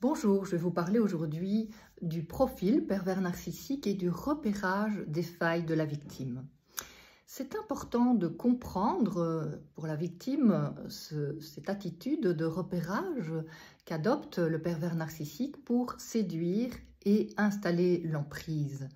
Bonjour, je vais vous parler aujourd'hui du profil pervers narcissique et du repérage des failles de la victime. C'est important de comprendre pour la victime cette attitude de repérage qu'adopte le pervers narcissique pour séduire et installer l'emprise.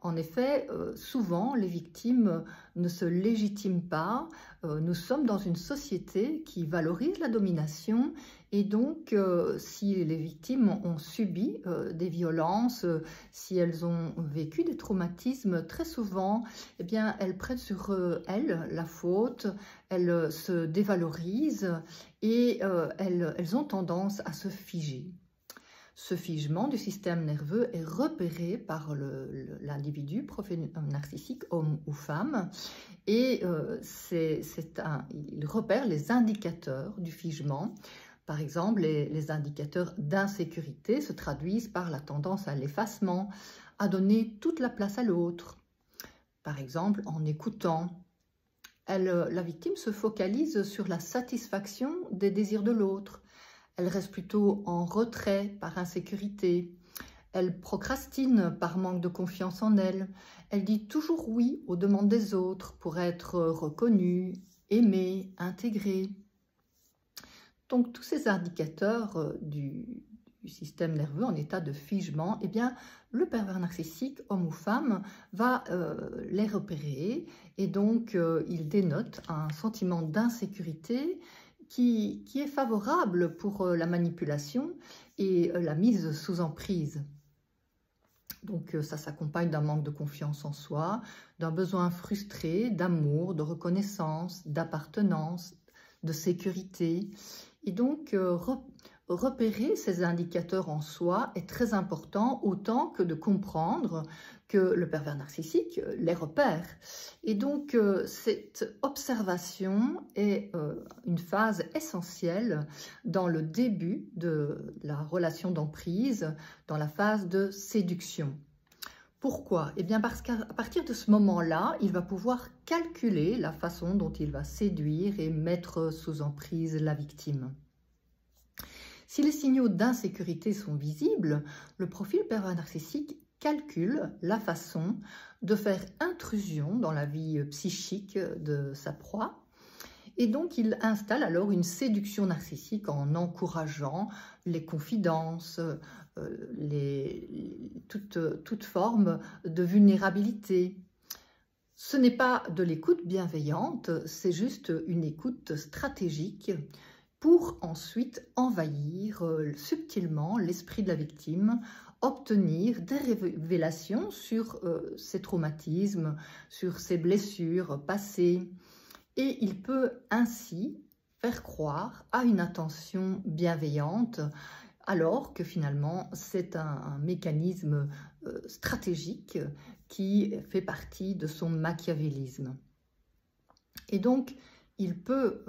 En effet, souvent les victimes ne se légitiment pas. Nous sommes dans une société qui valorise la domination et donc si les victimes ont subi des violences, si elles ont vécu des traumatismes, très souvent, eh bien, elles prennent sur elles la faute, elles se dévalorisent et elles ont tendance à se figer. Ce figement du système nerveux est repéré par l'individu, profil narcissique, homme ou femme, et il repère les indicateurs du figement. Par exemple, les indicateurs d'insécurité se traduisent par la tendance à l'effacement, à donner toute la place à l'autre. Par exemple, en écoutant, la victime se focalise sur la satisfaction des désirs de l'autre. Elle reste plutôt en retrait par insécurité. Elle procrastine par manque de confiance en elle. Elle dit toujours oui aux demandes des autres pour être reconnue, aimée, intégrée. Donc tous ces indicateurs du système nerveux en état de figement, eh bien, le pervers narcissique, homme ou femme, va les repérer et donc il dénote un sentiment d'insécurité qui est favorable pour la manipulation et la mise sous emprise. Donc ça s'accompagne d'un manque de confiance en soi, d'un besoin frustré d'amour, de reconnaissance, d'appartenance, de sécurité. Et donc repérer ces indicateurs en soi est très important, autant que de comprendre que le pervers narcissique les repère. Et donc cette observation est une phase essentielle dans le début de la relation d'emprise, dans la phase de séduction. Pourquoi? Eh bien parce qu'à partir de ce moment-là, il va pouvoir calculer la façon dont il va séduire et mettre sous emprise la victime. Si les signaux d'insécurité sont visibles, le profil pervers narcissique calcule la façon de faire intrusion dans la vie psychique de sa proie. Et donc, il installe alors une séduction narcissique en encourageant les confidences, toute forme de vulnérabilité. Ce n'est pas de l'écoute bienveillante, c'est juste une écoute stratégique pour ensuite envahir subtilement l'esprit de la victime, obtenir des révélations sur ses traumatismes, sur ses blessures passées. Et il peut ainsi faire croire à une intention bienveillante, alors que finalement c'est un mécanisme stratégique qui fait partie de son machiavélisme. Et donc il peut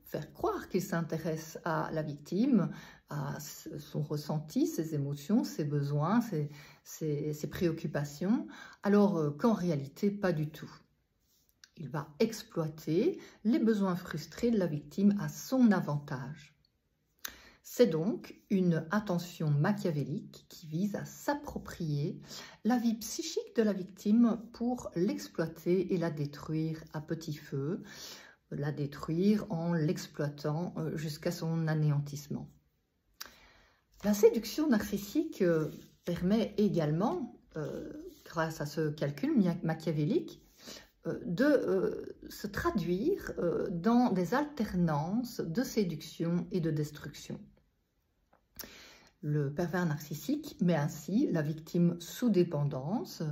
faire croire qu'il s'intéresse à la victime, à son ressenti, ses émotions, ses besoins, ses préoccupations, alors qu'en réalité pas du tout. Il va exploiter les besoins frustrés de la victime à son avantage. C'est donc une attention machiavélique qui vise à s'approprier la vie psychique de la victime pour l'exploiter et la détruire à petit feu, la détruire en l'exploitant jusqu'à son anéantissement. La séduction narcissique permet également, grâce à ce calcul machiavélique, de se traduire dans des alternances de séduction et de destruction. Le pervers narcissique met ainsi la victime sous dépendance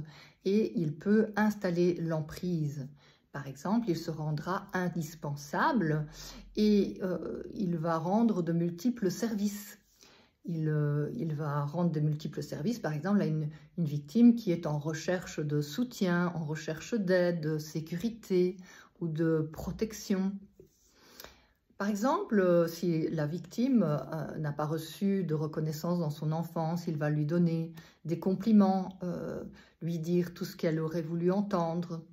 et il peut installer l'emprise. Par exemple, il se rendra indispensable et il va rendre de multiples services. Il va rendre de multiples services, par exemple, à une victime qui est en recherche de soutien, en recherche d'aide, de sécurité ou de protection. Par exemple, si la victime n'a pas reçu de reconnaissance dans son enfance, il va lui donner des compliments, lui dire tout ce qu'elle aurait voulu entendre,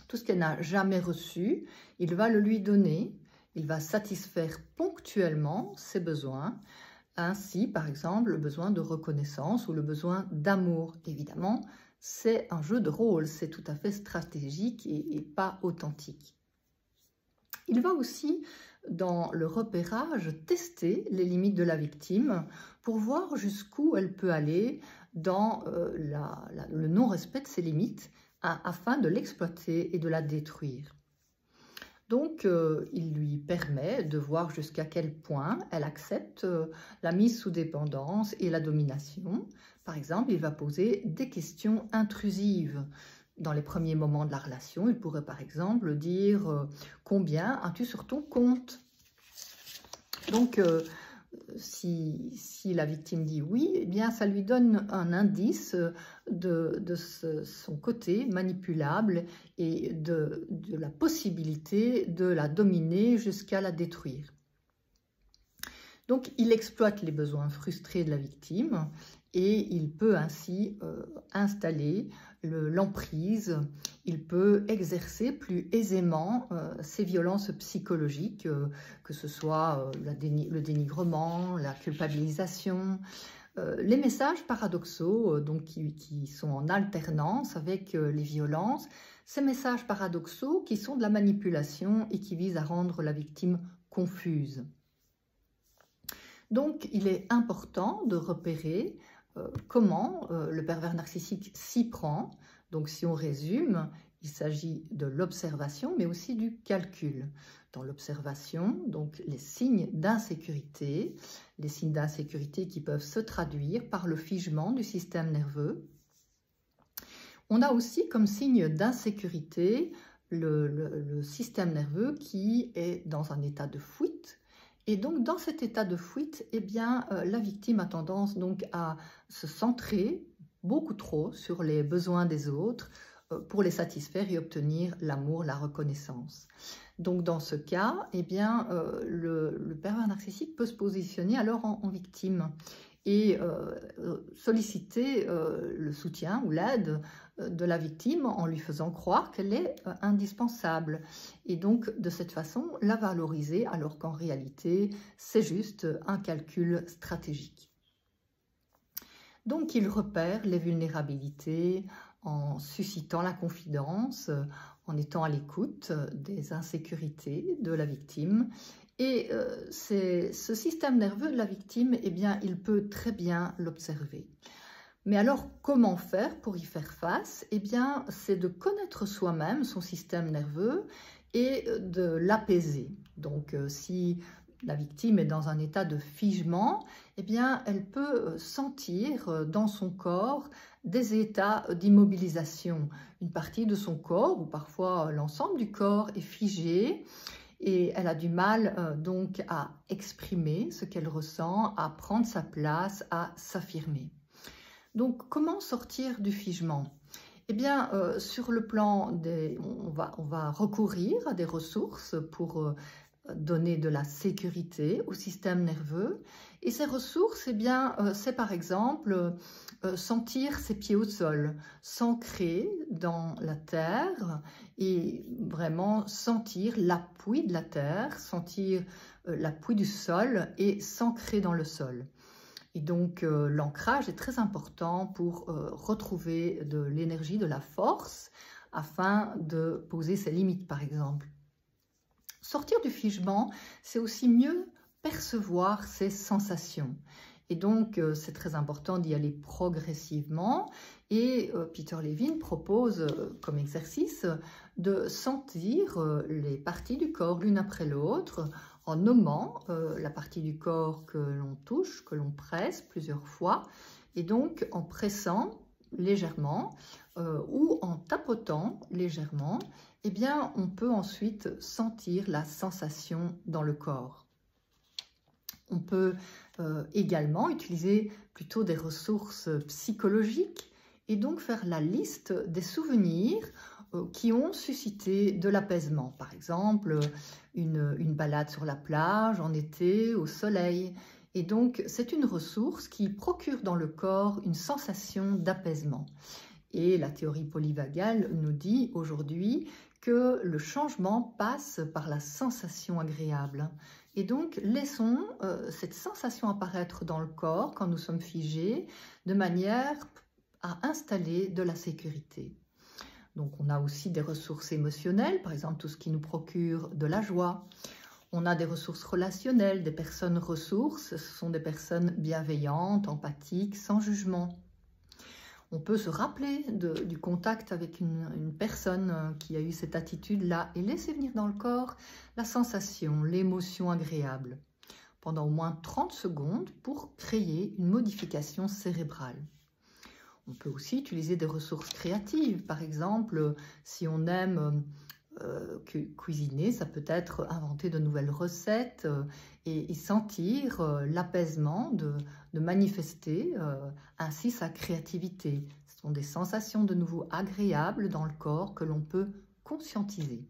tout ce qu'elle n'a jamais reçu, il va le lui donner, il va satisfaire ponctuellement ses besoins, Ainsi, par exemple, le besoin de reconnaissance ou le besoin d'amour. Évidemment, c'est un jeu de rôle, c'est tout à fait stratégique et pas authentique. Il va aussi, dans le repérage, tester les limites de la victime pour voir jusqu'où elle peut aller dans le non-respect de ses limites afin de l'exploiter et de la détruire. Donc, il lui permet de voir jusqu'à quel point elle accepte la mise sous dépendance et la domination. Par exemple, il va poser des questions intrusives. Dans les premiers moments de la relation, il pourrait par exemple dire « Combien as-tu sur ton compte ?» Donc, si la victime dit oui, eh bien, ça lui donne un indice de son côté manipulable et de la possibilité de la dominer jusqu'à la détruire. Donc, il exploite les besoins frustrés de la victime et il peut ainsi installer l'emprise, il peut exercer plus aisément ses violences psychologiques, que ce soit le dénigrement, la culpabilisation, les messages paradoxaux donc qui sont en alternance avec les violences, ces messages paradoxaux qui sont de la manipulation et qui visent à rendre la victime confuse. Donc, il est important de repérer comment le pervers narcissique s'y prend. Donc, si on résume, il s'agit de l'observation, mais aussi du calcul. Dans l'observation, donc les signes d'insécurité qui peuvent se traduire par le figement du système nerveux. On a aussi comme signe d'insécurité le système nerveux qui est dans un état de fuite. Et donc, dans cet état de fuite, eh bien, la victime a tendance donc à se centrer beaucoup trop sur les besoins des autres pour les satisfaire et obtenir l'amour, la reconnaissance. Donc, dans ce cas, eh bien, le pervers narcissique peut se positionner alors en victime et solliciter le soutien ou l'aide de la victime en lui faisant croire qu'elle est indispensable et donc de cette façon la valoriser alors qu'en réalité c'est juste un calcul stratégique. Donc il repère les vulnérabilités en suscitant la confidence, en étant à l'écoute des insécurités de la victime. Et ce système nerveux de la victime, eh bien, il peut très bien l'observer. Mais alors, comment faire pour y faire face? Eh bien, c'est de connaître soi-même son système nerveux et de l'apaiser. Donc, si la victime est dans un état de figement, eh bien, elle peut sentir dans son corps des états d'immobilisation. Une partie de son corps, ou parfois l'ensemble du corps, est figé. Et elle a du mal donc à exprimer ce qu'elle ressent, à prendre sa place, à s'affirmer. Donc, comment sortir du figement? Eh bien, sur le plan on va recourir à des ressources pour donner de la sécurité au système nerveux. Et ces ressources, eh bien, c'est par exemple sentir ses pieds au sol, s'ancrer dans la terre et vraiment sentir l'appui de la terre, sentir l'appui du sol et s'ancrer dans le sol. Et donc, l'ancrage est très important pour retrouver de l'énergie, de la force, afin de poser ses limites, par exemple. Sortir du figement, c'est aussi mieux percevoir ses sensations. Et donc, c'est très important d'y aller progressivement. Et Peter Levine propose comme exercice de sentir les parties du corps l'une après l'autre, en nommant la partie du corps que l'on touche, que l'on presse plusieurs fois, et donc en pressant légèrement ou en tapotant légèrement, eh bien, on peut ensuite sentir la sensation dans le corps. On peut également utiliser plutôt des ressources psychologiques et donc faire la liste des souvenirs qui ont suscité de l'apaisement. Par exemple, une balade sur la plage en été, au soleil. Et donc, c'est une ressource qui procure dans le corps une sensation d'apaisement. Et la théorie polyvagale nous dit aujourd'hui que le changement passe par la sensation agréable. Et donc, laissons cette sensation apparaître dans le corps quand nous sommes figés, de manière à installer de la sécurité. Donc, on a aussi des ressources émotionnelles, par exemple tout ce qui nous procure de la joie. On a des ressources relationnelles, des personnes ressources, ce sont des personnes bienveillantes, empathiques, sans jugement. On peut se rappeler du contact avec une personne qui a eu cette attitude-là et laisser venir dans le corps la sensation, l'émotion agréable pendant au moins 30 secondes pour créer une modification cérébrale. On peut aussi utiliser des ressources créatives. Par exemple, si on aime cuisiner, ça peut être inventer de nouvelles recettes et sentir l'apaisement de manifester ainsi sa créativité. Ce sont des sensations de nouveau agréables dans le corps que l'on peut conscientiser.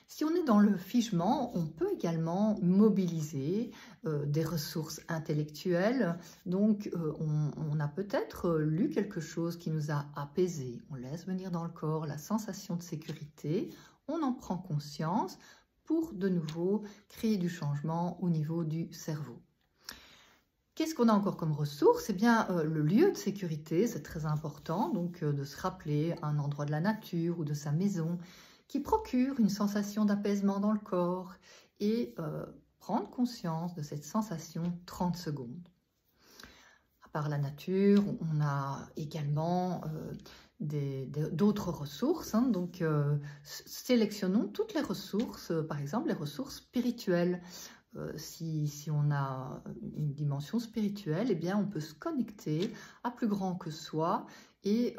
Si on est dans le figement, on peut également mobiliser des ressources intellectuelles. Donc, on a peut-être lu quelque chose qui nous a apaisés. On laisse venir dans le corps la sensation de sécurité. On en prend conscience pour de nouveau créer du changement au niveau du cerveau. Qu'est-ce qu'on a encore comme ressources? Eh bien, le lieu de sécurité, c'est très important. Donc, de se rappeler un endroit de la nature ou de sa maison qui procure une sensation d'apaisement dans le corps et prendre conscience de cette sensation 30 secondes. À part la nature, on a également d'autres ressources. Donc, sélectionnons toutes les ressources, par exemple les ressources spirituelles. Si on a une dimension spirituelle, eh bien, on peut se connecter à plus grand que soi et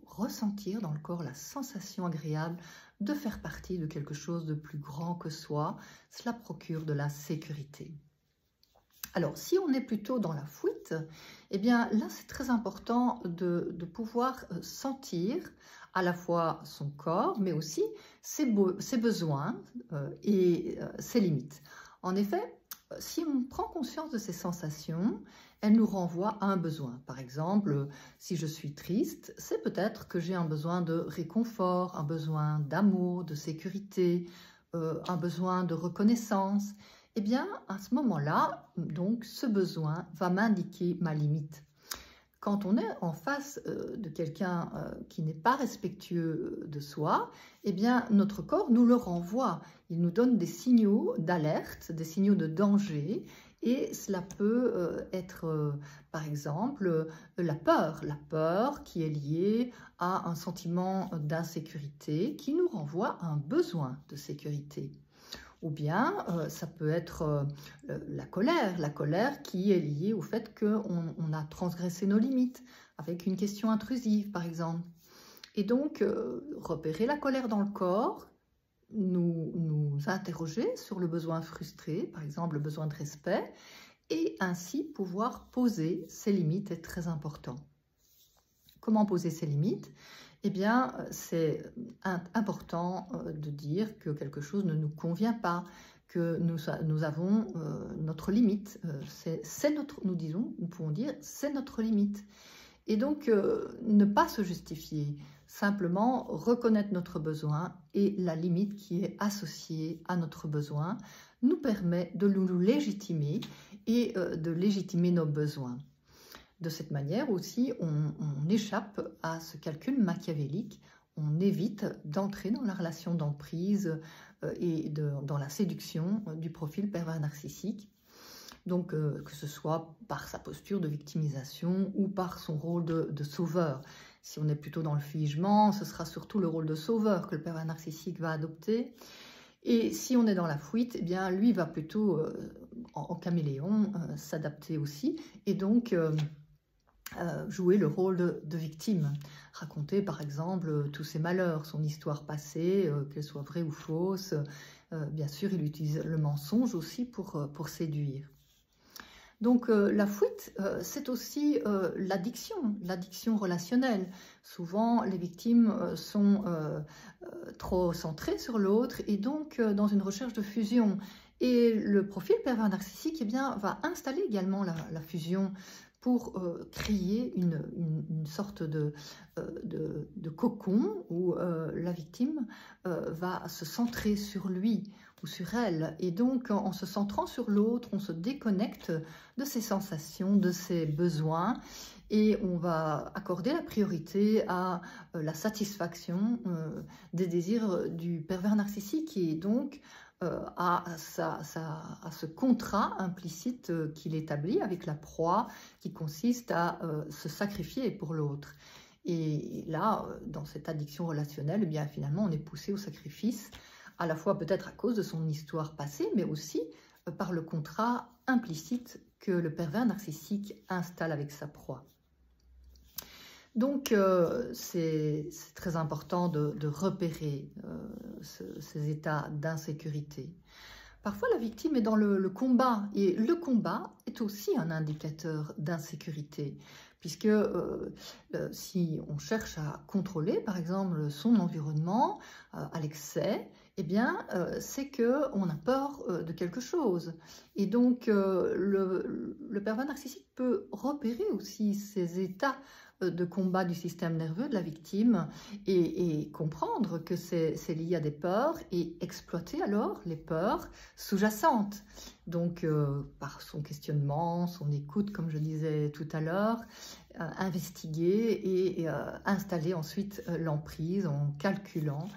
ressentir dans le corps la sensation agréable de faire partie de quelque chose de plus grand que soi. Cela procure de la sécurité. Alors, si on est plutôt dans la fuite, eh bien là, c'est très important de pouvoir sentir à la fois son corps, mais aussi ses besoins et ses limites. En effet, si on prend conscience de ces sensations, elles nous renvoient à un besoin. Par exemple, si je suis triste, c'est peut-être que j'ai un besoin de réconfort, un besoin d'amour, de sécurité, un besoin de reconnaissance. Eh bien, à ce moment-là, donc, ce besoin va m'indiquer ma limite. Quand on est en face de quelqu'un qui n'est pas respectueux de soi, eh bien, notre corps nous le renvoie. Il nous donne des signaux d'alerte, des signaux de danger, et cela peut être, par exemple, la peur qui est liée à un sentiment d'insécurité qui nous renvoie à un besoin de sécurité. Ou bien, ça peut être la colère qui est liée au fait qu'on a transgressé nos limites, avec une question intrusive, par exemple. Et donc, repérer la colère dans le corps, nous interroger sur le besoin frustré, par exemple le besoin de respect, et ainsi pouvoir poser ses limites est très important. Comment poser ses limites? Eh bien, c'est important de dire que quelque chose ne nous convient pas, que nous avons notre limite. Nous pouvons dire, c'est notre limite. Et donc, ne pas se justifier, simplement reconnaître notre besoin et la limite qui est associée à notre besoin nous permet de nous légitimer et de légitimer nos besoins. De cette manière aussi, on échappe à ce calcul machiavélique, on évite d'entrer dans la relation d'emprise et dans la séduction du profil pervers narcissique. Donc, que ce soit par sa posture de victimisation ou par son rôle de sauveur. Si on est plutôt dans le figement, ce sera surtout le rôle de sauveur que le pervers narcissique va adopter. Et si on est dans la fuite, eh bien, lui va plutôt, en caméléon, s'adapter aussi. Et donc, jouer le rôle de victime, raconter par exemple tous ses malheurs, son histoire passée, qu'elle soit vraie ou fausse. Bien sûr, il utilise le mensonge aussi pour séduire. Donc la fuite, c'est aussi l'addiction relationnelle. Souvent, les victimes sont trop centrées sur l'autre et donc dans une recherche de fusion. Et le profil pervers narcissique, eh bien, va installer également la fusion pour créer une sorte de cocon où la victime va se centrer sur lui ou sur elle. Et donc, en se centrant sur l'autre, on se déconnecte de ses sensations, de ses besoins, et on va accorder la priorité à la satisfaction des désirs du pervers narcissique, et donc à ce contrat implicite qu'il établit avec la proie, qui consiste à se sacrifier pour l'autre. Et là, dans cette addiction relationnelle, eh bien, finalement, on est poussé au sacrifice, à la fois peut-être à cause de son histoire passée, mais aussi par le contrat implicite que le pervers narcissique installe avec sa proie. Donc, c'est très important de repérer ces états d'insécurité. Parfois, la victime est dans le combat, et le combat est aussi un indicateur d'insécurité, puisque si on cherche à contrôler, par exemple, son environnement à l'excès, eh bien, c'est qu'on a peur de quelque chose. Et donc, le pervers narcissique peut repérer aussi ces états de combat du système nerveux de la victime et comprendre que c'est lié à des peurs et exploiter alors les peurs sous-jacentes. Donc, par son questionnement, son écoute, comme je disais tout à l'heure, investiguer et installer ensuite l'emprise en calculant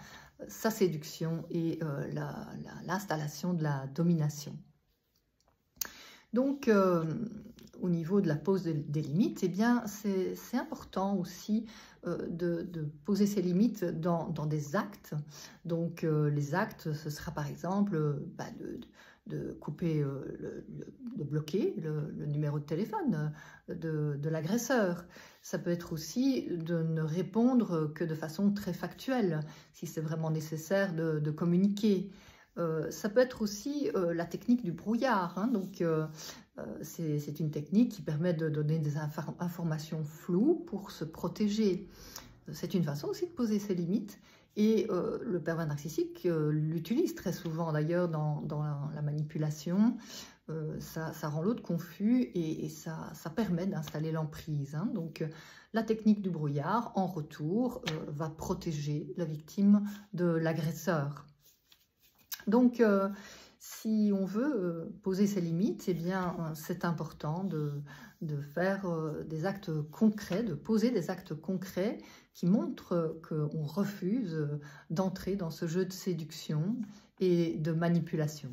sa séduction et l'installation de la domination. Donc, au niveau de la pose des limites, eh bien, c'est important aussi de poser ces limites dans des actes. Donc, les actes, ce sera par exemple de couper, de bloquer le numéro de téléphone de l'agresseur. Ça peut être aussi de ne répondre que de façon très factuelle, si c'est vraiment nécessaire de communiquer. Ça peut être aussi la technique du brouillard, hein. Donc, c'est une technique qui permet de donner des informations floues pour se protéger. C'est une façon aussi de poser ses limites, et le pervers narcissique l'utilise très souvent d'ailleurs dans la manipulation. Ça rend l'autre confus et ça permet d'installer l'emprise, hein. Donc, la technique du brouillard, en retour, va protéger la victime de l'agresseur. Donc, si on veut poser ses limites, eh bien, c'est important de faire des actes concrets, de poser des actes concrets qui montrent qu'on refuse d'entrer dans ce jeu de séduction et de manipulation.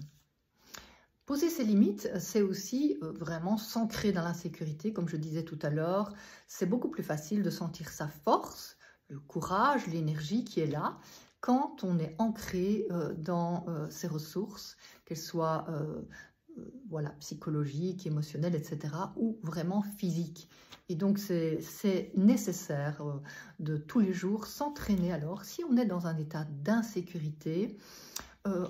Poser ses limites, c'est aussi vraiment s'ancrer dans l'insécurité, comme je disais tout à l'heure. C'est beaucoup plus facile de sentir sa force, le courage, l'énergie qui est là, quand on est ancré dans ses ressources, qu'elles soient voilà, psychologiques, émotionnelles, etc., ou vraiment physiques. Et donc, c'est nécessaire de tous les jours s'entraîner alors, si on est dans un état d'insécurité,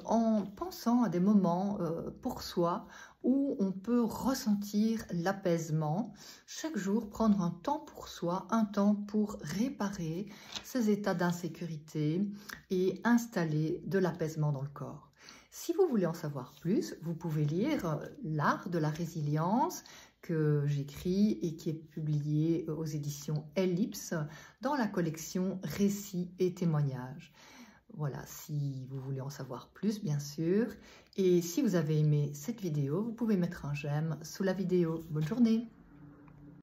en pensant à des moments pour soi où on peut ressentir l'apaisement. Chaque jour, prendre un temps pour soi, un temps pour réparer ces états d'insécurité et installer de l'apaisement dans le corps. Si vous voulez en savoir plus, vous pouvez lire L'Art de la résilience que j'écris et qui est publié aux éditions Ellipse dans la collection Récits et témoignages. Voilà, si vous voulez en savoir plus, bien sûr. Et si vous avez aimé cette vidéo, vous pouvez mettre un j'aime sous la vidéo. Bonne journée!